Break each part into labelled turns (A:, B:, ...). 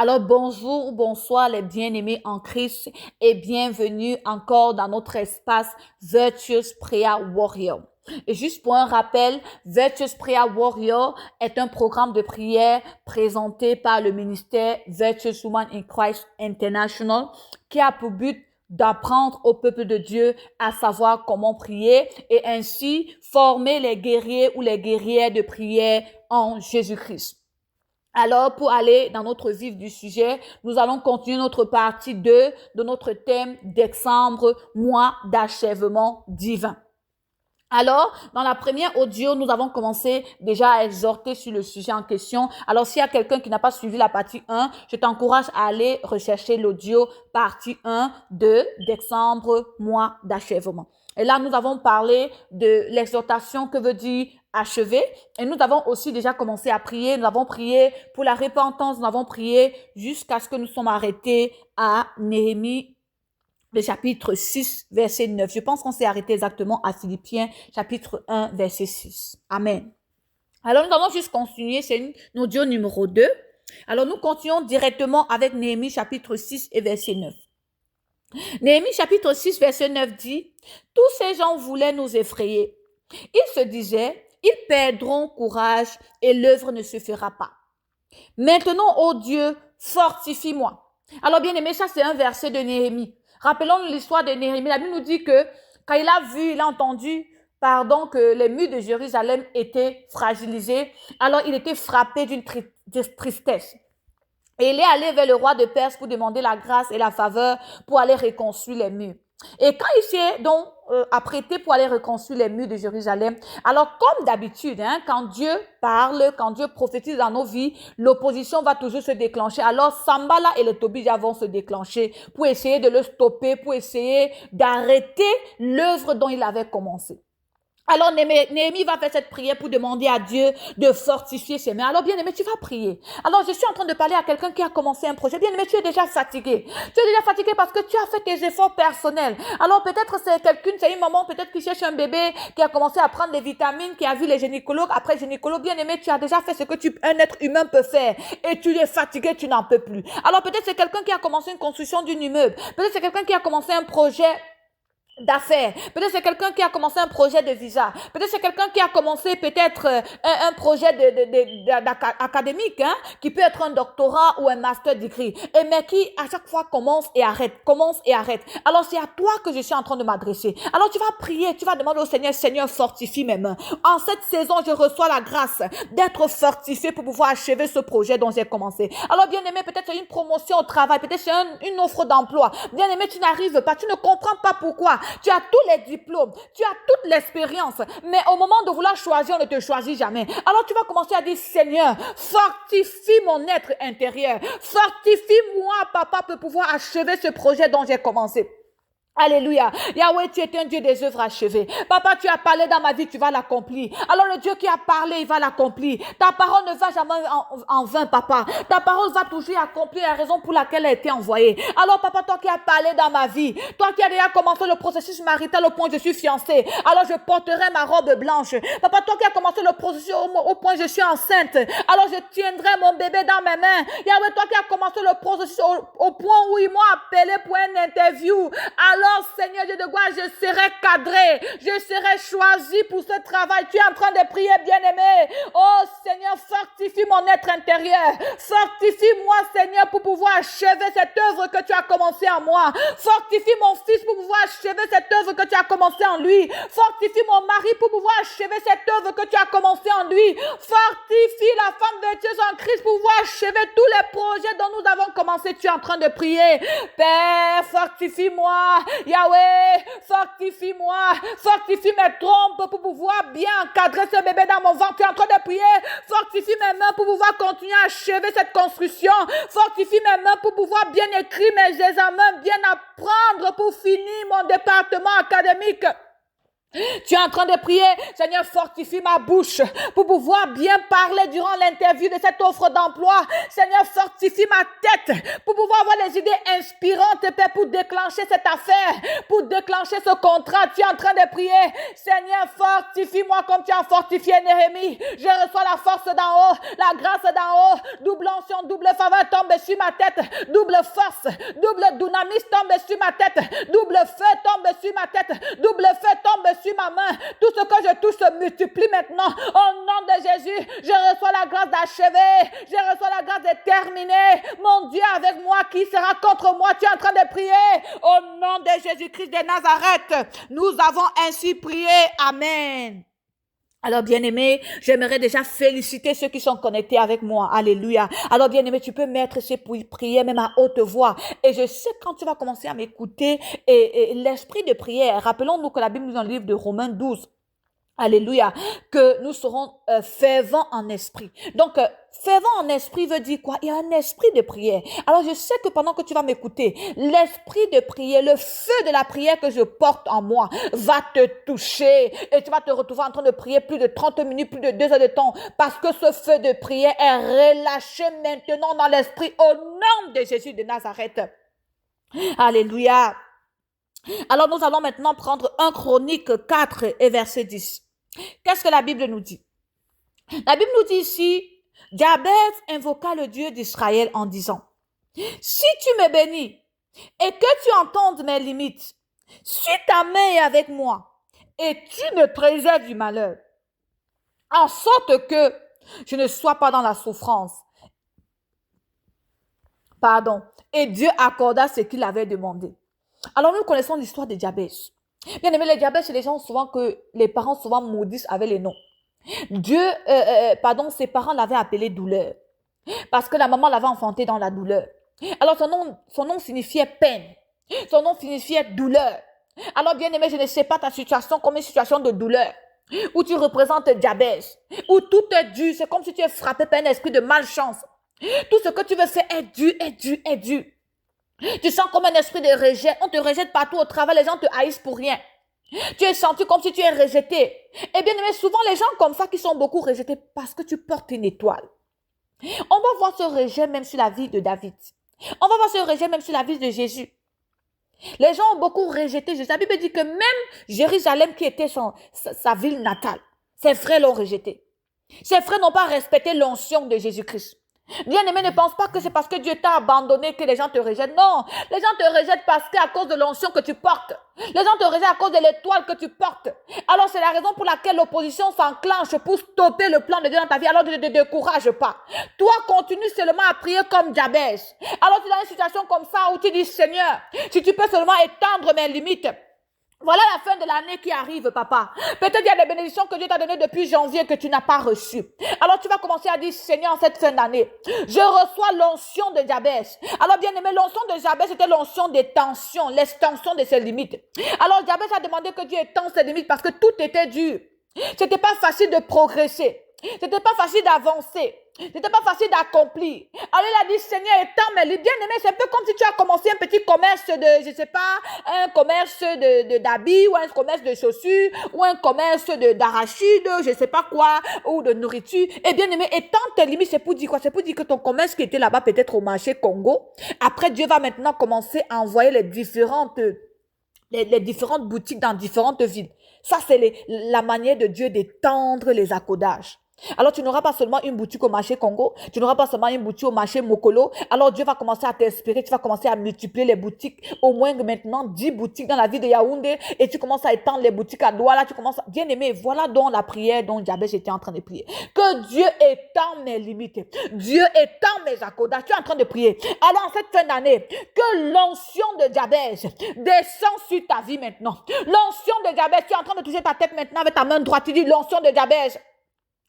A: Alors bonjour ou bonsoir les bien-aimés en Christ et bienvenue encore dans notre espace Virtuous Prayer Warrior. Et juste pour un rappel, Virtuous Prayer Warrior est un programme de prière présenté par le ministère Virtuous Women in Christ International qui a pour but d'apprendre au peuple de Dieu à savoir comment prier et ainsi former les guerriers ou les guerrières de prière en Jésus-Christ. Alors, pour aller dans notre vif du sujet, nous allons continuer notre partie 2 de notre thème décembre, mois d'achèvement divin. Alors, dans la première audio, nous avons commencé déjà à exhorter sur le sujet en question. Alors, s'il y a quelqu'un qui n'a pas suivi la partie 1, je t'encourage à aller rechercher l'audio partie 1 de décembre, mois d'achèvement. Et là, nous avons parlé de l'exhortation que veut dire achever. Et nous avons aussi déjà commencé à prier. Nous avons prié pour la repentance. Nous avons prié jusqu'à ce que nous sommes arrêtés à Néhémie, le chapitre 6, verset 9. Je pense qu'on s'est arrêté exactement à Philippiens, chapitre 1, verset 6. Amen. Alors, nous allons juste continuer. C'est une audio numéro 2. Alors, nous continuons directement avec Néhémie, chapitre 6 et verset 9. Néhémie, chapitre 6, verset 9 dit, « Tous ces gens voulaient nous effrayer. Ils se disaient, ils perdront courage et l'œuvre ne se fera pas. Maintenant, ô Dieu, fortifie-moi. » Alors, bien aimé, ça c'est un verset de Néhémie. Rappelons-nous l'histoire de Néhémie. La Bible nous dit que quand il a vu, il a entendu, que les murs de Jérusalem étaient fragilisés, alors il était frappé d'une tristesse. Et il est allé vers le roi de Perse pour demander la grâce et la faveur pour aller reconstruire les murs. Et quand il s'est donc apprêté pour aller reconstruire les murs de Jérusalem, alors comme d'habitude, quand Dieu parle, quand Dieu prophétise dans nos vies, l'opposition va toujours se déclencher. Alors Sambala et les Tobija vont se déclencher pour essayer de le stopper, pour essayer d'arrêter l'œuvre dont il avait commencé. Alors, Néhémie va faire cette prière pour demander à Dieu de fortifier ses mains. Alors, bien-aimé, tu vas prier. Alors, je suis en train de parler à quelqu'un qui a commencé un projet. Bien-aimé, tu es déjà fatigué. Tu es déjà fatigué parce que tu as fait tes efforts personnels. Alors, peut-être c'est une maman, peut-être qui cherche un bébé, qui a commencé à prendre des vitamines, qui a vu les gynécologues. Après gynécologue, bien-aimé, tu as déjà fait ce que un être humain peut faire. Et tu es fatigué, tu n'en peux plus. Alors, peut-être c'est quelqu'un qui a commencé une construction d'un immeuble. Peut-être c'est quelqu'un qui a commencé un projet d'affaires. Peut-être c'est quelqu'un qui a commencé un projet de visa. Peut-être c'est quelqu'un qui a commencé peut-être un projet académique, qui peut être un doctorat ou un master degree. Mais qui à chaque fois commence et arrête. Alors c'est à toi que je suis en train de m'adresser. Alors tu vas prier, tu vas demander au Seigneur, Seigneur, fortifie mes mains. En cette saison, je reçois la grâce d'être fortifié pour pouvoir achever ce projet dont j'ai commencé. Alors bien aimé, peut-être c'est une promotion au travail, peut-être c'est une offre d'emploi. Bien aimé, tu n'arrives pas, tu ne comprends pas pourquoi. Tu as tous les diplômes, tu as toute l'expérience, mais au moment de vouloir choisir, on ne te choisit jamais. Alors tu vas commencer à dire, Seigneur, fortifie mon être intérieur, fortifie-moi, papa, pour pouvoir achever ce projet dont j'ai commencé. Alléluia. Yahweh, tu es un Dieu des œuvres achevées. Papa, tu as parlé dans ma vie, tu vas l'accomplir. Alors le Dieu qui a parlé, il va l'accomplir. Ta parole ne va jamais en vain, papa. Ta parole va toujours accomplir la raison pour laquelle elle a été envoyée. Alors papa, toi qui as parlé dans ma vie, toi qui as déjà commencé le processus marital au point où je suis fiancée, alors je porterai ma robe blanche. Papa, toi qui as commencé le processus au point où je suis enceinte, alors je tiendrai mon bébé dans mes mains. Yahweh, toi qui as commencé le processus au point où ils m'ont appelé pour une interview, alors Seigneur Dieu de gloire, je serai cadré, je serai choisi pour ce travail. Tu es en train de prier, bien-aimé. Oh Seigneur, fortifie mon être intérieur. Fortifie-moi, Seigneur, pour pouvoir achever cette œuvre que tu as commencée en moi. Fortifie mon fils pour pouvoir achever cette œuvre que tu as commencée en lui. Fortifie mon mari pour pouvoir achever cette œuvre que tu as commencée en lui. Fortifie la femme vertueuse en Christ pour pouvoir achever tous les projets dont nous avons commencé. Tu es en train de prier. Père, fortifie-moi. Yahweh, fortifie-moi, fortifie mes trompes pour pouvoir bien encadrer ce bébé dans mon ventre. Tu es en train de prier. Fortifie mes mains pour pouvoir continuer à achever cette construction. Fortifie mes mains pour pouvoir bien écrire mes examens, bien apprendre pour finir mon département académique. Tu es en train de prier, Seigneur, fortifie ma bouche pour pouvoir bien parler durant l'interview de cette offre d'emploi. Seigneur, fortifie ma tête pour pouvoir avoir les idées inspirantes, Père, pour déclencher cette affaire, pour déclencher ce contrat. Tu es en train de prier, Seigneur, fortifie-moi comme tu as fortifié Néhémie. Je reçois la force d'en haut, la grâce d'en haut, double onction, double faveur tombe sur ma tête, double force, double dynamis tombe sur ma tête, double feu tombe sur ma tête, double feu tombe sur ma main. Tout ce que je touche se multiplie maintenant. Au nom de Jésus, je reçois la grâce d'achever. Je reçois la grâce de terminer. Mon Dieu avec moi, qui sera contre moi? Tu es en train de prier. Au nom de Jésus-Christ de Nazareth, nous avons ainsi prié. Amen. Alors, bien-aimé, j'aimerais déjà féliciter ceux qui sont connectés avec moi. Alléluia. Alors, bien-aimé, tu peux mettre ces prières même à haute voix. Et je sais quand tu vas commencer à m'écouter et l'esprit de prière. Rappelons-nous que la Bible nous dit dans le livre de Romains 12. Alléluia, que nous serons fervents en esprit. Donc, fervent en esprit veut dire quoi? Il y a un esprit de prière. Alors, je sais que pendant que tu vas m'écouter, l'esprit de prière, le feu de la prière que je porte en moi va te toucher et tu vas te retrouver en train de prier plus de 30 minutes, plus de 2 heures de temps parce que ce feu de prière est relâché maintenant dans l'esprit au nom de Jésus de Nazareth. Alléluia. Alors, nous allons maintenant prendre 1 Chronique 4 et verset 10. Qu'est-ce que la Bible nous dit? La Bible nous dit ici, Jabez invoqua le Dieu d'Israël en disant, si tu me bénis et que tu entendes mes limites, si ta main est avec moi et tu me préserves du malheur, en sorte que je ne sois pas dans la souffrance. Et Dieu accorda ce qu'il avait demandé. Alors nous connaissons l'histoire de Jabez. Bien aimé, les Jabez, c'est les gens souvent que les parents souvent maudissent avec les noms. Ses parents l'avaient appelé douleur. Parce que la maman l'avait enfanté dans la douleur. Alors son nom signifiait peine. Son nom signifiait douleur. Alors bien aimé, je ne sais pas ta situation comme une situation de douleur. Où tu représentes Jabez. Où tout est dur. C'est comme si tu es frappé par un esprit de malchance. Tout ce que tu veux faire est dur. Tu sens comme un esprit de rejet. On te rejette partout au travail. Les gens te haïssent pour rien. Tu es senti comme si tu es rejeté. Et bien aimé, souvent les gens comme ça qui sont beaucoup rejetés parce que tu portes une étoile. On va voir ce rejet même sur la vie de David. On va voir ce rejet même sur la vie de Jésus. Les gens ont beaucoup rejeté Jésus. La Bible dit que même Jérusalem qui était sa ville natale, ses frères l'ont rejeté. Ses frères n'ont pas respecté l'onction de Jésus-Christ. Bien-aimé, ne pense pas que c'est parce que Dieu t'a abandonné que les gens te rejettent. Non, les gens te rejettent parce qu'à cause de l'onction que tu portes. Les gens te rejettent à cause de l'étoile que tu portes. Alors c'est la raison pour laquelle l'opposition s'enclenche pour stopper le plan de Dieu dans ta vie. Alors ne te décourage pas. Toi, continue seulement à prier comme Jabez. Alors tu es dans une situation comme ça où tu dis, Seigneur, si tu peux seulement étendre mes limites. Voilà la fin de l'année qui arrive, papa. Peut-être il y a des bénédictions que Dieu t'a données depuis janvier que tu n'as pas reçues. Alors tu vas commencer à dire, Seigneur, en cette fin d'année, je reçois l'onction de Jabez. Alors bien aimé, l'onction de Jabez c'était l'onction des tensions, l'extension de ses limites. Alors Jabez a demandé que Dieu étende ses limites parce que tout était dur. C'était pas facile de progresser. C'était pas facile d'avancer. C'était pas facile d'accomplir. Alors il a dit, Seigneur, étends mes limites. Bien aimé, c'est un peu comme si tu as commencé un petit commerce de, je sais pas, un commerce d'habits, ou un commerce de chaussures, ou un commerce d'arachides, je sais pas quoi, ou de nourriture. Et bien aimé, étends tes limites, c'est pour dire quoi? C'est pour dire que ton commerce qui était là-bas peut-être au marché Congo, après Dieu va maintenant commencer à envoyer les différentes boutiques dans différentes villes. Ça, c'est la manière de Dieu d'étendre les accodages. Alors, tu n'auras pas seulement une boutique au marché Congo, tu n'auras pas seulement une boutique au marché Mokolo. Alors, Dieu va commencer à t'inspirer, tu vas commencer à multiplier les boutiques, au moins maintenant 10 boutiques dans la ville de Yaoundé, et tu commences à étendre les boutiques à Douala, tu commences à... Bien aimé, voilà donc la prière dont Jabez était en train de prier. Que Dieu étend mes limites, Dieu étend mes accodages, tu es en train de prier. Alors, en cette fin d'année, que l'onction de Jabez descend sur ta vie maintenant. L'onction de Jabez, tu es en train de toucher ta tête maintenant avec ta main droite, tu dis l'onction de Jabez.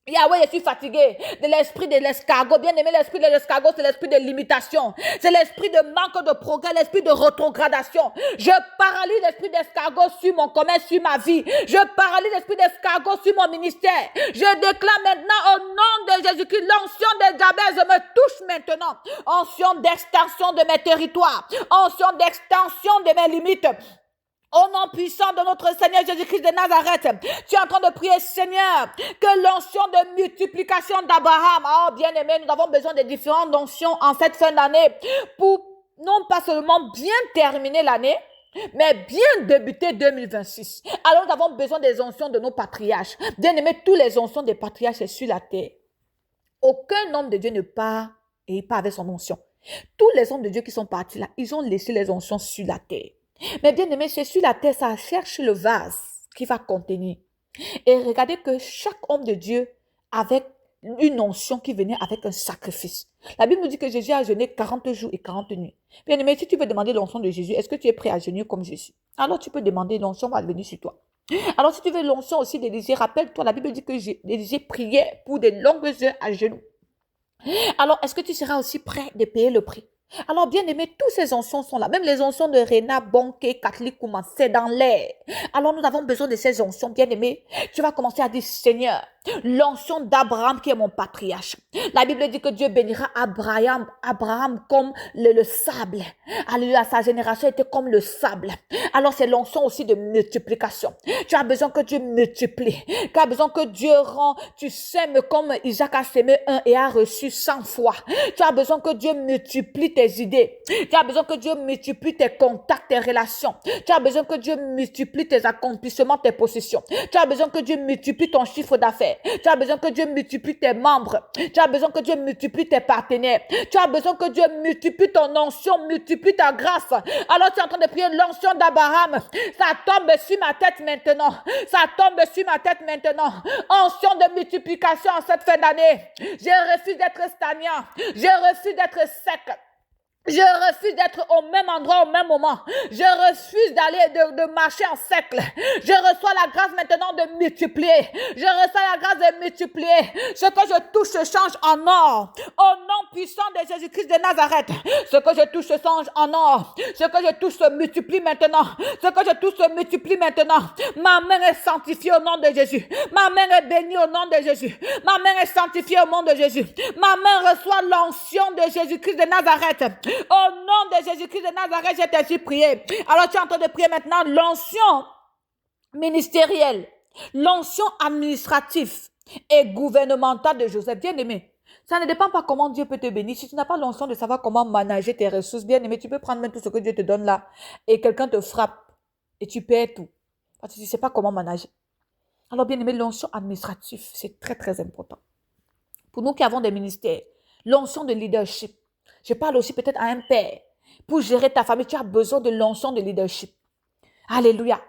A: Yahweh, je suis fatigué de l'esprit de l'escargot. Bien aimé, l'esprit de l'escargot, c'est l'esprit de limitation. C'est l'esprit de manque de progrès, l'esprit de rétrogradation. Je paralyse l'esprit d'escargot sur mon commerce, sur ma vie. Je paralyse l'esprit d'escargot sur mon ministère. Je déclare maintenant au nom de Jésus-Christ, l'onction de Jabez me touche maintenant. Onction d'extension de mes territoires. Onction d'extension de mes limites. Au nom puissant de notre Seigneur Jésus-Christ de Nazareth, tu es en train de prier, Seigneur, que l'onction de multiplication d'Abraham, oh bien-aimé, nous avons besoin de différentes onctions en cette fin d'année pour non pas seulement bien terminer l'année, mais bien débuter 2026. Alors nous avons besoin des onctions de nos patriarches. Bien-aimé, tous les onctions des patriarches sont sur la terre. Aucun homme de Dieu ne part et pas avec son onction. Tous les hommes de Dieu qui sont partis là, ils ont laissé les onctions sur la terre. Mais bien aimé, c'est sur la terre, ça cherche le vase qui va contenir. Et regardez que chaque homme de Dieu avait une onction qui venait avec un sacrifice. La Bible nous dit que Jésus a jeûné 40 jours et 40 nuits. Bien aimé, si tu veux demander l'onction de Jésus, est-ce que tu es prêt à jeûner comme Jésus? Alors tu peux demander, l'onction va venir sur toi. Alors si tu veux l'onction aussi d'Élisée, rappelle-toi, la Bible dit que Élisée priait pour de longues heures à genoux. Alors, est-ce que tu seras aussi prêt de payer le prix? Alors, bien aimé, tous ces onctions sont là. Même les onctions de Rena, Bonke, Catholique, Kouman, c'est dans l'air. Alors, nous avons besoin de ces onctions, bien aimé. Tu vas commencer à dire, Seigneur, l'onction d'Abraham qui est mon patriarche. La Bible dit que Dieu bénira Abraham comme le sable. Alléluia, sa génération était comme le sable. Alors, c'est l'onction aussi de multiplication. Tu as besoin que Dieu multiplie. Tu as besoin que Dieu rend, tu sèmes comme Isaac a sémé un et a reçu 100 fois. Tu as besoin que Dieu multiplie tes idées. Tu as besoin que Dieu multiplie tes contacts, tes relations. Tu as besoin que Dieu multiplie tes accomplissements, tes possessions. Tu as besoin que Dieu multiplie ton chiffre d'affaires. Tu as besoin que Dieu multiplie tes membres. Tu as besoin que Dieu multiplie tes partenaires. Tu as besoin que Dieu multiplie ton onction, multiplie ta grâce. Alors tu es en train de prier l'onction d'Abraham. Ça tombe sur ma tête maintenant. Ça tombe sur ma tête maintenant. Onction de multiplication en cette fin d'année. Je refuse d'être stagnant. Je refuse d'être sec. Je refuse d'être au même endroit au même moment. Je refuse d'aller de marcher en cercle. Je reçois la grâce maintenant de multiplier. Je reçois la grâce de multiplier. Ce que je touche se change en or. Au nom puissant de Jésus-Christ de Nazareth. Ce que je touche se change en or. Ce que je touche se multiplie maintenant. Ce que je touche se multiplie maintenant. Ma main est sanctifiée au nom de Jésus. Ma main est bénie au nom de Jésus. Ma main est sanctifiée au nom de Jésus. Ma main reçoit l'onction de Jésus-Christ de Nazareth. Au nom de Jésus-Christ de Nazareth, j'ai ainsi prié. Alors tu es en train de prier maintenant l'onction ministérielle, l'onction administrative et gouvernementale de Joseph. Bien-aimé, ça ne dépend pas comment Dieu peut te bénir. Si tu n'as pas l'onction de savoir comment manager tes ressources, bien-aimé, tu peux prendre même tout ce que Dieu te donne là et quelqu'un te frappe et tu perds tout. Parce que tu ne sais pas comment manager. Alors bien-aimé, l'onction administrative, c'est très très important. Pour nous qui avons des ministères, l'onction de leadership. Je parle aussi peut-être à un père. Pour gérer ta famille, tu as besoin de l'onction de leadership. Alléluia.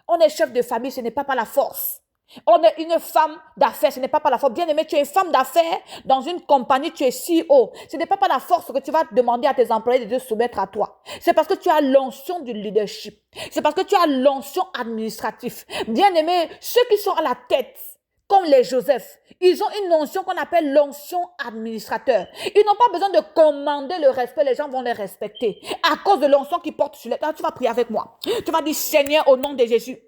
A: On est chef de famille, ce n'est pas par la force. On est une femme d'affaires, ce n'est pas par la force. Bien aimé, tu es une femme d'affaires dans une compagnie, tu es CEO. Ce n'est pas par la force que tu vas demander à tes employés de te soumettre à toi. C'est parce que tu as l'onction du leadership. C'est parce que tu as l'onction administrative. Bien aimé, ceux qui sont à la tête, comme les Joseph, ils ont une onction qu'on appelle l'onction administrateur. Ils n'ont pas besoin de commander le respect, les gens vont les respecter. À cause de l'onction qu'ils portent sur les... Alors, tu vas prier avec moi. Tu vas dire, Seigneur, au nom de Jésus,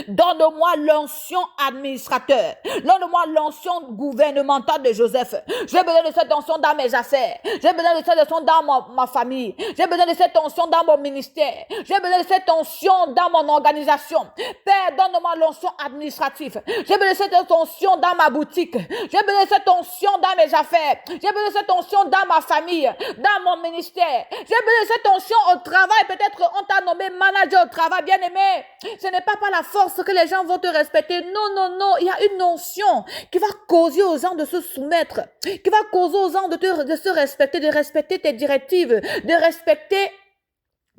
A: donne-moi l'onction administrateur. Donne-moi l'onction gouvernementale de Joseph. J'ai besoin de cette onction dans mes affaires. J'ai besoin de cette onction dans ma famille. J'ai besoin de cette onction dans mon ministère. J'ai besoin de cette onction dans mon organisation. Père, donne-moi l'onction administrative. J'ai besoin de cette onction dans ma boutique. J'ai besoin de cette onction dans mes affaires. J'ai besoin de cette onction dans ma famille, dans mon ministère. J'ai besoin de cette onction au travail. Peut-être on t'a nommé manager au travail, bien aimé. Ce n'est pas par la force que les gens vont te respecter. Non, non, non. Il y a une notion qui va causer aux gens de se soumettre, qui va causer aux gens de se respecter, de respecter tes directives, de respecter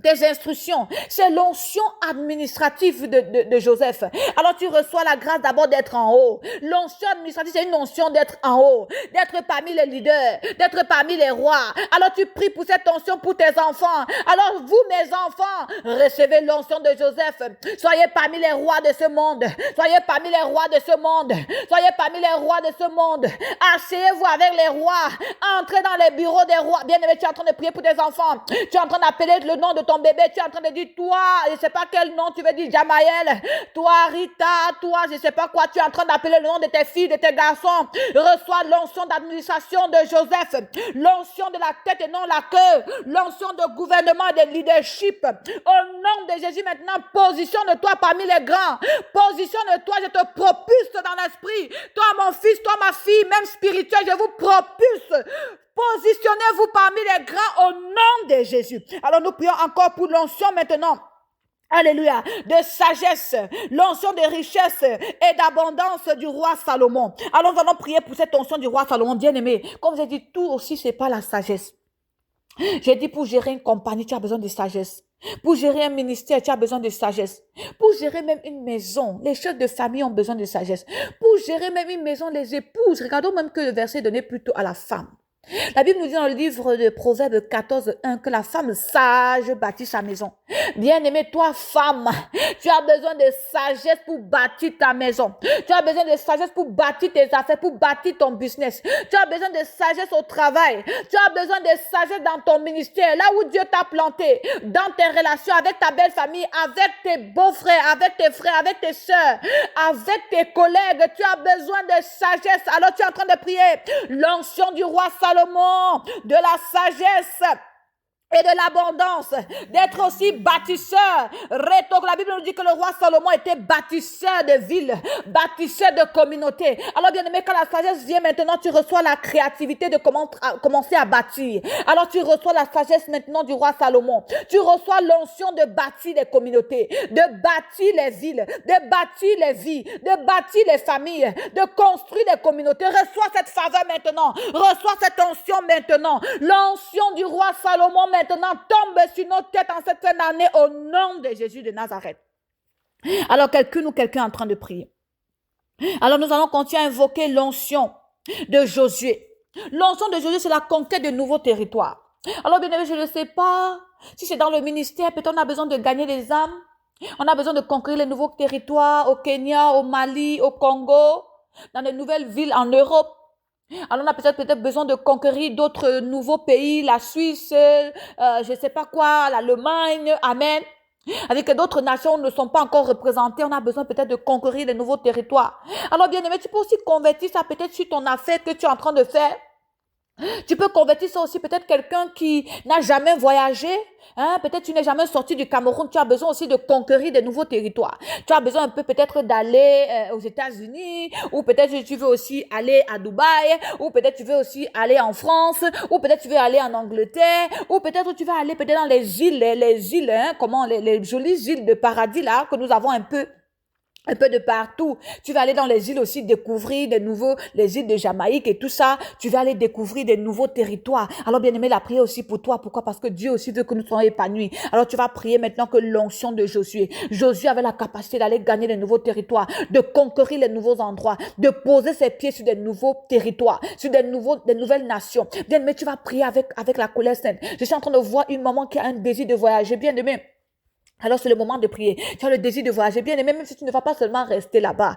A: tes instructions. C'est l'onction administrative de Joseph. Alors tu reçois la grâce d'abord d'être en haut. L'onction administrative, c'est une onction d'être en haut, d'être parmi les leaders, d'être parmi les rois. Alors tu pries pour cette onction pour tes enfants. Alors vous, mes enfants, recevez l'onction de Joseph. Soyez parmi les rois de ce monde. Soyez parmi les rois de ce monde. Soyez parmi les rois de ce monde. Asseyez-vous avec les rois. Entrez dans les bureaux des rois. Bien aimé, tu es en train de prier pour tes enfants. Tu es en train d'appeler le nom de pour ton bébé, tu es en train de dire, toi, je ne sais pas quel nom tu veux dire, Jamaël, toi, Rita, toi, je ne sais pas quoi, tu es en train d'appeler le nom de tes filles, de tes garçons. Reçois l'onction d'administration de Joseph, l'onction de la tête et non la queue, l'onction de gouvernement et de leadership. Au nom de Jésus, maintenant, positionne-toi parmi les grands. Positionne-toi, je te propulse dans l'esprit. Toi, mon fils, toi, ma fille, même spirituel, je vous propulse. Positionnez-vous parmi les grands au nom de Jésus. Alors nous prions encore pour l'onction maintenant. Alléluia, de sagesse, l'onction de richesse et d'abondance du roi Salomon. Alors nous allons prier pour cette onction du roi Salomon, bien-aimé. Comme j'ai dit, tout aussi, c'est pas la sagesse. J'ai dit, pour gérer une compagnie, tu as besoin de sagesse. Pour gérer un ministère, tu as besoin de sagesse. Pour gérer même une maison, les chefs de famille ont besoin de sagesse. Pour gérer même une maison, les épouses, regardons même que le verset est donné plutôt à la femme. La Bible nous dit dans le livre de Proverbes 14:1 que la femme sage bâtit sa maison. Bien-aimée, toi, femme, tu as besoin de sagesse pour bâtir ta maison. Tu as besoin de sagesse pour bâtir tes affaires, pour bâtir ton business. Tu as besoin de sagesse au travail. Tu as besoin de sagesse dans ton ministère, là où Dieu t'a planté, dans tes relations avec ta belle famille, avec tes beaux-frères, avec tes frères, avec tes soeurs, avec tes collègues. Tu as besoin de sagesse. Alors tu es en train de prier l'onction du roi Salomon, de la sagesse et de l'abondance, d'être aussi bâtisseur. La Bible nous dit que le roi Salomon était bâtisseur de villes, bâtisseur de communautés. Alors bien aimé, quand la sagesse vient maintenant, tu reçois la créativité de commencer à bâtir. Alors tu reçois la sagesse maintenant du roi Salomon. Tu reçois l'onction de bâtir les communautés, de bâtir les villes, de bâtir les vies, de bâtir les familles, de construire les communautés. Reçois cette faveur maintenant. Reçois cette onction maintenant. L'onction du roi Salomon maintenant tombe sur nos têtes en cette fin d'année au nom de Jésus de Nazareth. Alors quelqu'un est en train de prier. Alors nous allons continuer à invoquer l'onction de Josué. L'onction de Josué, c'est la conquête de nouveaux territoires. Alors bien aimé, je ne sais pas si c'est dans le ministère, peut-être on a besoin de gagner des âmes. On a besoin de conquérir les nouveaux territoires au Kenya, au Mali, au Congo, dans de nouvelles villes en Europe. Alors on a peut-être besoin de conquérir d'autres nouveaux pays, la Suisse, je ne sais pas quoi, l'Allemagne, amen. Avec d'autres nations ne sont pas encore représentées, on a besoin peut-être de conquérir de nouveaux territoires. Alors bien aimé, tu peux aussi convertir ça peut-être sur ton affaire que tu es en train de faire. Tu peux convertir ça aussi, peut-être quelqu'un qui n'a jamais voyagé, hein? Peut-être tu n'es jamais sorti du Cameroun, tu as besoin aussi de conquérir de nouveaux territoires. Tu as besoin un peu peut-être d'aller aux États-Unis, ou peut-être tu veux aussi aller à Dubaï, ou peut-être tu veux aussi aller en France, ou peut-être tu veux aller en Angleterre, ou peut-être tu veux aller peut-être dans les îles, hein? Les jolies îles de paradis là, que nous avons un peu de partout. Tu vas aller dans les îles aussi découvrir les îles de Jamaïque et tout ça. Tu vas aller découvrir des nouveaux territoires. Alors bien aimé, la prière aussi pour toi. Pourquoi? Parce que Dieu aussi veut que nous soyons épanouis. Alors tu vas prier maintenant que l'onction de Josué. Josué avait la capacité d'aller gagner des nouveaux territoires, de conquérir les nouveaux endroits, de poser ses pieds sur des nouveaux territoires, sur des nouvelles nations. Bien aimé, tu vas prier avec la colère sainte. Je suis en train de voir une maman qui a un désir de voyager. Bien aimé, alors c'est le moment de prier. Tu as le désir de voyager, bien aimé, même si tu ne vas pas seulement rester là-bas.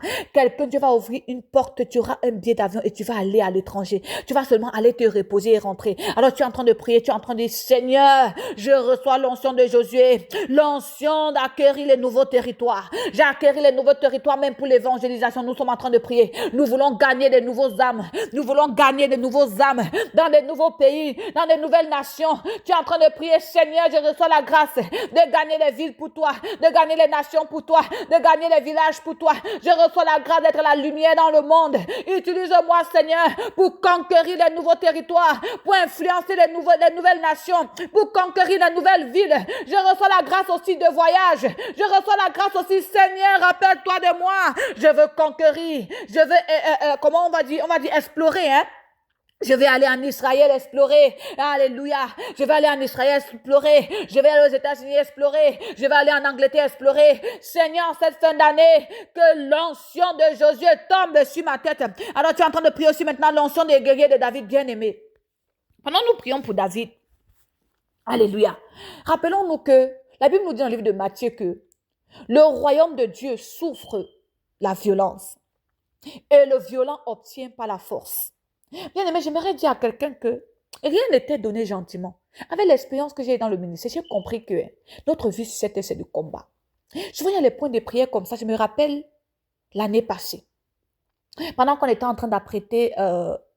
A: Dieu va ouvrir une porte, tu auras un billet d'avion et tu vas aller à l'étranger. Tu vas seulement aller te reposer et rentrer. Alors tu es en train de prier, tu es en train de dire, Seigneur, je reçois l'onction de Josué, l'onction d'acquérir les nouveaux territoires. J'ai acquéri les nouveaux territoires même pour l'évangélisation. Nous sommes en train de prier. Nous voulons gagner des nouveaux âmes. Nous voulons gagner des nouveaux âmes dans des nouveaux pays, dans des nouvelles nations. Tu es en train de prier, Seigneur, je reçois la grâce de gagner les villes pour toi, de gagner les nations pour toi, de gagner les villages pour toi. Je reçois la grâce d'être la lumière dans le monde. Utilise-moi, Seigneur, pour conquérir les nouveaux territoires, pour influencer les nouvelles nations, pour conquérir les nouvelles villes. Je reçois la grâce aussi de voyage. Je reçois la grâce aussi, Seigneur, rappelle-toi de moi. Je veux conquérir. Je veux, comment on va dire explorer, hein. Je vais aller en Israël explorer. Alléluia. Je vais aller en Israël explorer. Je vais aller aux États-Unis explorer. Je vais aller en Angleterre explorer. Seigneur, cette fin d'année, que l'onction de Josué tombe sur ma tête. Alors tu es en train de prier aussi maintenant l'onction des guerriers de David bien-aimé. Pendant nous prions pour David. Alléluia. Rappelons-nous que la Bible nous dit dans le livre de Matthieu que le royaume de Dieu souffre la violence et le violent obtient par la force. Bien aimé, j'aimerais dire à quelqu'un que Rien n'était donné gentiment. Avec l'expérience que j'ai dans le ministère, j'ai compris que notre vie, c'est du combat. Souvent, il y a les points de prière comme ça. Je me rappelle l'année passée, pendant qu'on était en train d'apprêter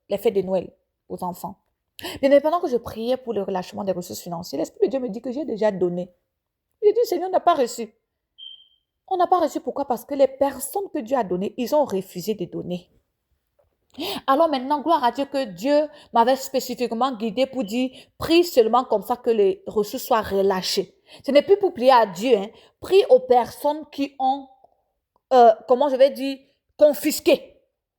A: les fêtes de Noël aux enfants. Bien, pendant que je priais pour le relâchement des ressources financières, l'Esprit de Dieu me dit que j'ai déjà donné. J'ai dit, Seigneur, on n'a pas reçu. On n'a pas reçu, pourquoi? Parce que les personnes que Dieu a données, ils ont refusé de donner. Alors maintenant, gloire à Dieu que Dieu m'avait spécifiquement guidé pour dire, prie seulement comme ça que les ressources soient relâchées. Ce n'est plus pour prier à Dieu, hein. Prie aux personnes qui ont, comment je vais dire, confisqué.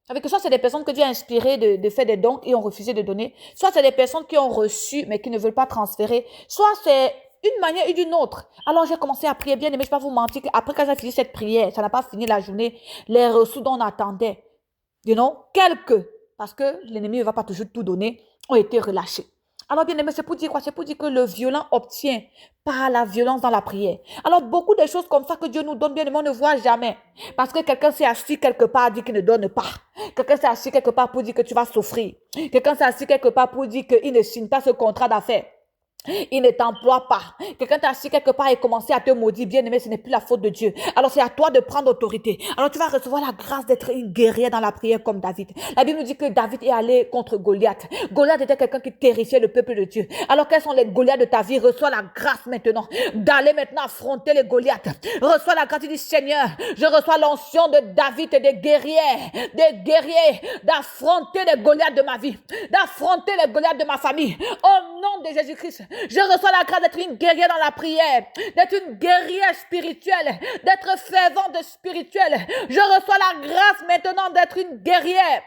A: Avec que soit c'est des personnes que Dieu a inspirées de faire des dons et ont refusé de donner, soit c'est des personnes qui ont reçu mais qui ne veulent pas transférer, soit c'est une manière ou d'une autre. Alors j'ai commencé à prier, bien aimé, je ne vais pas vous mentir, après quand j'ai fini cette prière, ça n'a pas fini la journée, les ressources dont on attendait, quelques, parce que l'ennemi ne va pas toujours tout donner, ont été relâchés. Alors bien aimé, c'est pour dire quoi? C'est pour dire que le violent obtient par la violence dans la prière. Alors beaucoup de choses comme ça que Dieu nous donne, bien aimé, on ne voit jamais. Parce que quelqu'un s'est assis quelque part, dit qu'il ne donne pas. Quelqu'un s'est assis quelque part pour dire que tu vas souffrir. Quelqu'un s'est assis quelque part pour dire qu'il ne signe pas ce contrat d'affaires. Il ne t'emploie pas. Quelqu'un t'a assis quelque part et commencé à te maudire. Bien aimé, ce n'est plus la faute de Dieu. Alors c'est à toi de prendre autorité. Alors tu vas recevoir la grâce d'être une guerrière dans la prière comme David. La Bible nous dit que David est allé contre Goliath. Goliath était quelqu'un qui terrifiait le peuple de Dieu. Alors quels sont les Goliaths de ta vie? Reçois la grâce maintenant d'aller maintenant affronter les Goliaths. Reçois la grâce du Seigneur. Je reçois l'onction de David et des guerriers d'affronter les Goliaths de ma vie, d'affronter les Goliaths de ma famille. Au nom de Jésus-Christ. Je reçois la grâce d'être une guerrière dans la prière, d'être une guerrière spirituelle, d'être fervente spirituelle. Je reçois la grâce maintenant d'être une guerrière,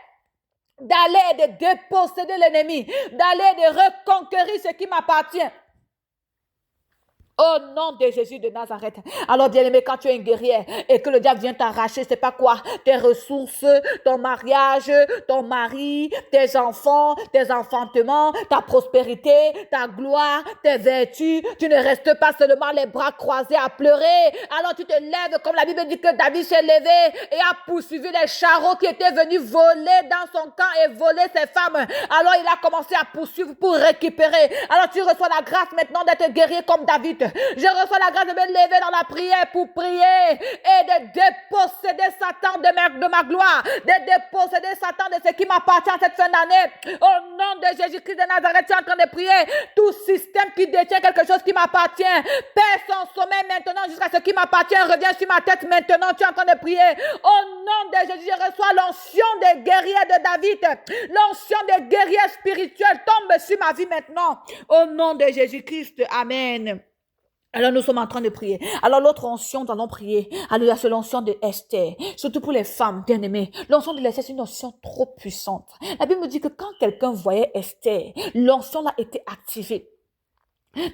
A: d'aller et de déposséder l'ennemi, d'aller et de reconquérir ce qui m'appartient. Au nom de Jésus de Nazareth. Alors bien aimé, quand tu es une guerrière et que le diable vient t'arracher, c'est pas quoi? Tes ressources, ton mariage, ton mari, tes enfants, tes enfantements, ta prospérité, ta gloire, tes vertus. Tu ne restes pas seulement les bras croisés à pleurer. Alors tu te lèves comme la Bible dit que David s'est levé et a poursuivi les charros qui étaient venus voler dans son camp et voler ses femmes. Alors il a commencé à poursuivre pour récupérer. Alors tu reçois la grâce maintenant d'être guerrier comme David. Je reçois la grâce de me lever dans la prière pour prier et de déposséder Satan de ma gloire, de déposséder Satan de ce qui m'appartient cette fin d'année. Au nom de Jésus-Christ de Nazareth, tu es en train de prier. Tout système qui détient quelque chose qui m'appartient, perd son sommeil maintenant jusqu'à ce qui m'appartient, revient sur ma tête maintenant. Tu es en train de prier. Au nom de Jésus, je reçois l'onction des guerriers de David, l'onction des guerriers spirituels tombe sur ma vie maintenant. Au nom de Jésus-Christ, amen. Alors nous sommes en train de prier. Alors l'autre onction, nous allons prier. Alléluia, c'est l'onction de Esther. Surtout pour les femmes bien-aimées. L'onction de Esther, c'est une onction trop puissante. La Bible me dit que quand quelqu'un voyait Esther, l'onction là était activée.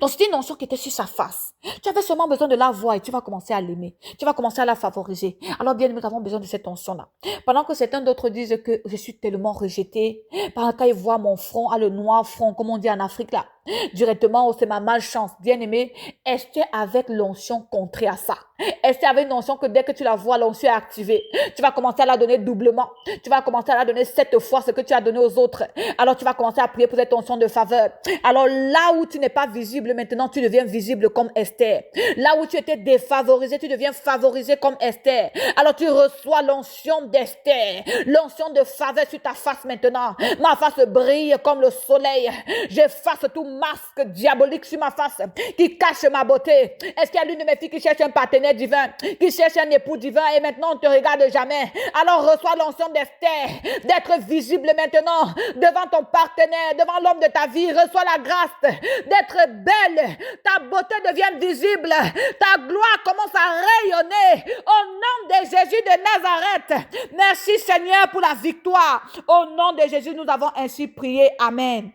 A: Donc c'était une onction qui était sur sa face. Tu avais seulement besoin de la voir et tu vas commencer à l'aimer. Tu vas commencer à la favoriser. Alors bien, nous avons besoin de cette onction-là. Pendant que certains d'autres disent que je suis tellement rejetée, pendant qu'ils voient mon front, le noir front, comme on dit en Afrique là, directement, oh, c'est ma malchance. Bien aimé, Esther avec l'onction contrée à ça. Esther avait une onction que dès que tu la vois, l'onction est activée. Tu vas commencer à la donner doublement. Tu vas commencer à la donner 7 fois ce que tu as donné aux autres. Alors tu vas commencer à prier pour cette onction de faveur. Alors là où tu n'es pas visible, maintenant tu deviens visible comme Esther. Là où tu étais défavorisé, tu deviens favorisé comme Esther. Alors tu reçois l'onction d'Esther. L'onction de faveur sur ta face maintenant. Ma face brille comme le soleil. J'efface tout masque diabolique sur ma face qui cache ma beauté. Est-ce qu'il y a l'une de mes filles qui cherche un partenaire divin, qui cherche un époux divin et maintenant on ne te regarde jamais? Alors reçois l'onction d'Esther, d'être visible maintenant devant ton partenaire, devant l'homme de ta vie. Reçois la grâce d'être belle. Ta beauté devient visible. Ta gloire commence à rayonner au nom de Jésus de Nazareth. Merci Seigneur pour la victoire. Au nom de Jésus, nous avons ainsi prié. Amen.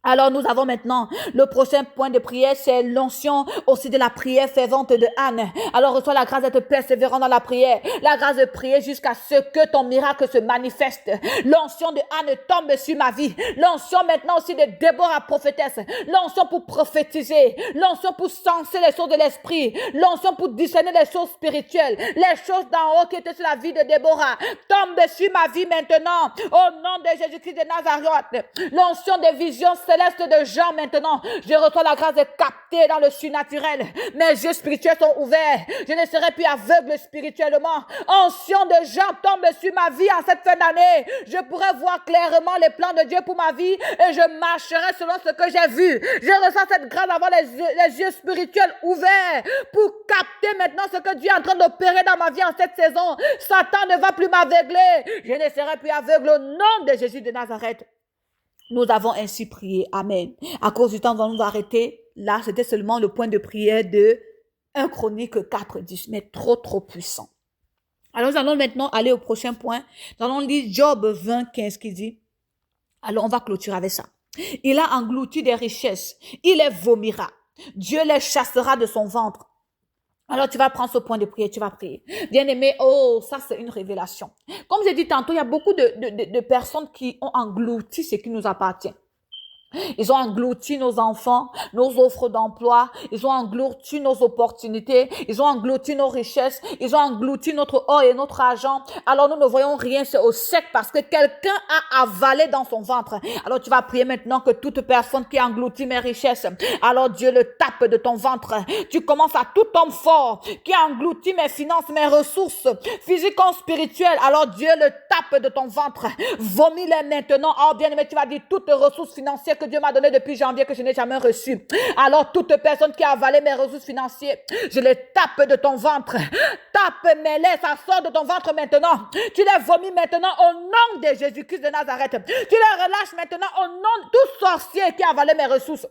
A: Alors nous avons maintenant le prochain point de prière, c'est l'onction aussi de la prière fervente de Anne. Alors reçois la grâce d'être persévérant dans la prière, la grâce de prier jusqu'à ce que ton miracle se manifeste. L'onction de Anne tombe sur ma vie. L'onction maintenant aussi de Déborah prophétesse. L'onction pour prophétiser. L'onction pour senser les choses de l'esprit. L'onction pour discerner les choses spirituelles. Les choses d'en haut qui étaient sur la vie de Déborah tombe sur ma vie maintenant. Au nom de Jésus-Christ de Nazareth. L'onction des visions céleste de Jean maintenant. Je reçois la grâce de capter dans le surnaturel. Mes yeux spirituels sont ouverts. Je ne serai plus aveugle spirituellement. Onction de Jean tombe sur ma vie en cette fin d'année. Je pourrai voir clairement les plans de Dieu pour ma vie et je marcherai selon ce que j'ai vu. Je reçois cette grâce d'avoir les yeux spirituels ouverts pour capter maintenant ce que Dieu est en train d'opérer dans ma vie en cette saison. Satan ne va plus m'aveugler. Je ne serai plus aveugle au nom de Jésus de Nazareth. Nous avons ainsi prié. Amen. À cause du temps, nous allons nous arrêter. Là, c'était seulement le point de prière de 1 Chronique 4:10, mais trop puissant. Alors, nous allons maintenant aller au prochain point. Nous allons lire Job 20:15 qui dit, alors on va clôturer avec ça. Il a englouti des richesses. Il les vomira. Dieu les chassera de son ventre. Alors, tu vas prendre ce point de prière, tu vas prier. Bien-aimé, oh, ça c'est une révélation. Comme j'ai dit tantôt, il y a beaucoup de personnes qui ont englouti ce qui nous appartient. Ils ont englouti nos enfants, nos offres d'emploi, ils ont englouti nos opportunités, ils ont englouti nos richesses, ils ont englouti notre or et notre argent. Alors nous ne voyons rien, c'est au sec parce que quelqu'un a avalé dans son ventre. Alors tu vas prier maintenant que toute personne qui a englouti mes richesses, alors Dieu le tape de ton ventre. Tu commences à tout homme fort qui a englouti mes finances, mes ressources physiques ou spirituelles. Alors Dieu le tape de ton ventre. Vomis-les maintenant. Oh bien-aimé, tu vas dire toutes les ressources financières que Dieu m'a donné depuis janvier que je n'ai jamais reçu. Alors toute personne qui a avalé mes ressources financières, je les tape de ton ventre. Tape-les, ça sort de ton ventre maintenant. Tu les vomis maintenant au nom de Jésus-Christ de Nazareth. Tu les relâches maintenant au nom de tout sorcier qui a avalé mes ressources.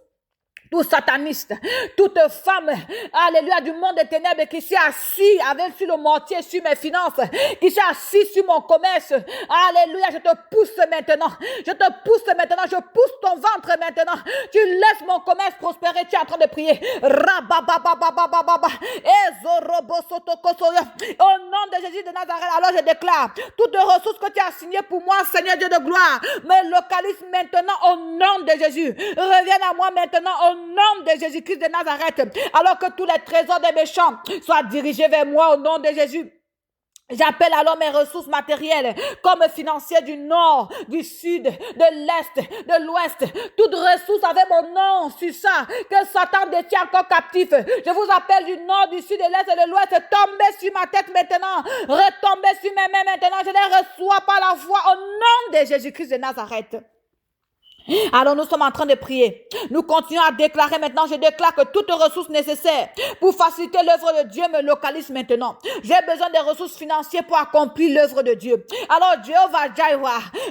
A: Tout sataniste, toute femme, alléluia, du monde des ténèbres qui s'est assis avec sur le mortier, sur mes finances, qui s'est assis sur mon commerce. Alléluia, je te pousse maintenant. Je te pousse maintenant. Je pousse ton ventre maintenant. Tu laisses mon commerce prospérer. Tu es en train de prier. Au nom de Jésus de Nazareth, alors je déclare toutes les ressources que tu as signées pour moi, Seigneur Dieu de gloire, me localise maintenant au nom de Jésus. Reviens à moi maintenant au nom de Jésus-Christ de Nazareth, alors que tous les trésors des méchants soient dirigés vers moi au nom de Jésus. J'appelle alors mes ressources matérielles comme financières du nord, du sud, de l'est, de l'ouest. Toutes ressources avec mon nom sur ça, que Satan détient encore captif. Je vous appelle du nord, du sud, de l'est et de l'ouest. Tombez sur ma tête maintenant. Retombez sur mes mains maintenant. Je les reçois par la foi au nom de Jésus-Christ de Nazareth. Alors nous sommes en train de prier. Nous continuons à déclarer maintenant. Je déclare que toutes ressources nécessaires pour faciliter l'œuvre de Dieu me localisent maintenant. J'ai besoin des ressources financières pour accomplir l'œuvre de Dieu. Alors Jéhovah Jireh,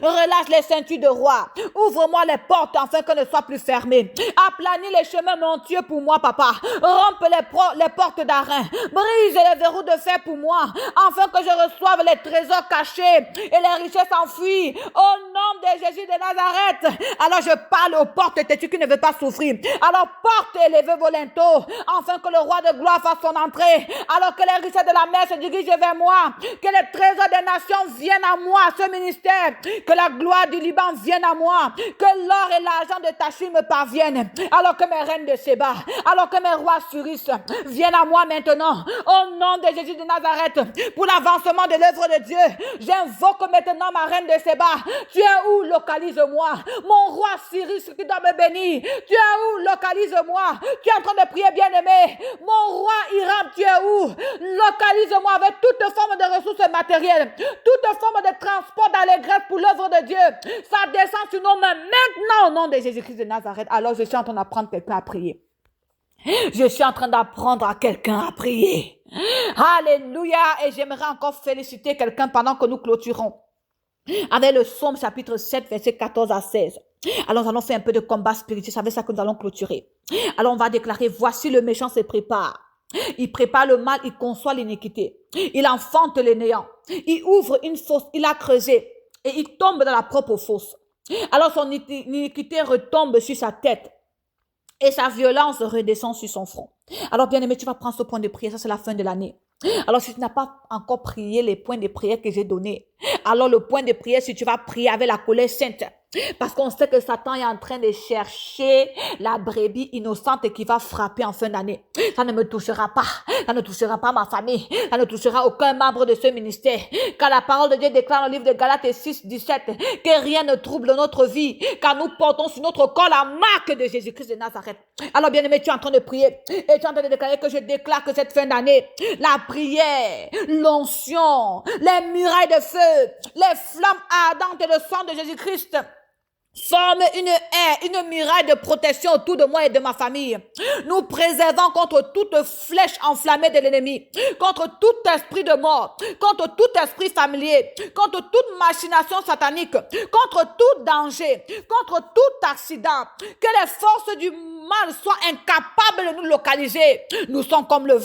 A: relâche les ceintures de roi. Ouvre-moi les portes afin qu'elles ne soient plus fermées. Aplanis les chemins montueux pour moi, papa. Rompe les portes d'Arin. Brise les verrous de fer pour moi, afin que je reçoive les trésors cachés et les richesses enfouies. Au nom de Jésus de Nazareth. Alors je parle aux portes têtues qui ne veulent pas souffrir. Alors porte élevée vos linteaux, afin que le roi de gloire fasse son entrée. Alors que les richesses de la mer se dirigent vers moi. Que les trésors des nations viennent à moi, à ce ministère. Que la gloire du Liban vienne à moi. Que l'or et l'argent de Tachis me parviennent. Alors que mes reines de Séba, alors que mes rois surisses viennent à moi maintenant. Au nom de Jésus de Nazareth, pour l'avancement de l'œuvre de Dieu, j'invoque maintenant ma reine de Séba. Tu es où? Localise-moi. Mon roi Cyrus qui doit me bénir. Tu es où? Localise-moi. Tu es en train de prier, bien-aimé. Mon roi Hiram, tu es où? Localise-moi avec toute forme de ressources matérielles, toute forme de transport d'allégresse pour l'œuvre de Dieu. Ça descend sur nos mains maintenant au nom de Jésus-Christ de Nazareth. Alors je suis en train d'apprendre quelqu'un à prier. Je suis en train d'apprendre à quelqu'un à prier. Alléluia. Et j'aimerais encore féliciter quelqu'un pendant que nous clôturons avec le psaume chapitre 7, verset 14 à 16. Alors, nous allons faire un peu de combat spirituel. C'est avec ça que nous allons clôturer. Alors, on va déclarer, voici le méchant se prépare. Il prépare le mal, il conçoit l'iniquité. Il enfante les néants. Il ouvre une fosse, il a creusé. Et il tombe dans la propre fosse. Alors, son iniquité retombe sur sa tête. Et sa violence redescend sur son front. Alors, bien-aimé, tu vas prendre ce point de prière. Ça, c'est la fin de l'année. Alors, si tu n'as pas encore prié les points de prière que j'ai donnés, alors le point de prière, si tu vas prier avec la colère sainte, Parce qu'on sait que Satan est en train de chercher la brebis innocente qui va frapper en fin d'année. Ça ne me touchera pas. Ça ne touchera pas ma famille. Ça ne touchera aucun membre de ce ministère. Car la parole de Dieu déclare dans le livre de Galates 6, 17 que rien ne trouble notre vie. Car nous portons sur notre corps la marque de Jésus-Christ de Nazareth. Alors bien aimé, tu es en train de prier. Et tu es en train de déclarer que je déclare que cette fin d'année, la prière, l'onction, les murailles de feu, les flammes ardentes et le sang de Jésus-Christ forme une haie, une muraille de protection autour de moi et de ma famille. Nous préservons contre toute flèche enflammée de l'ennemi, contre tout esprit de mort, contre tout esprit familier, contre toute machination satanique, contre tout danger, contre tout accident. Que les forces du mal soient incapables de nous localiser. Nous sommes comme le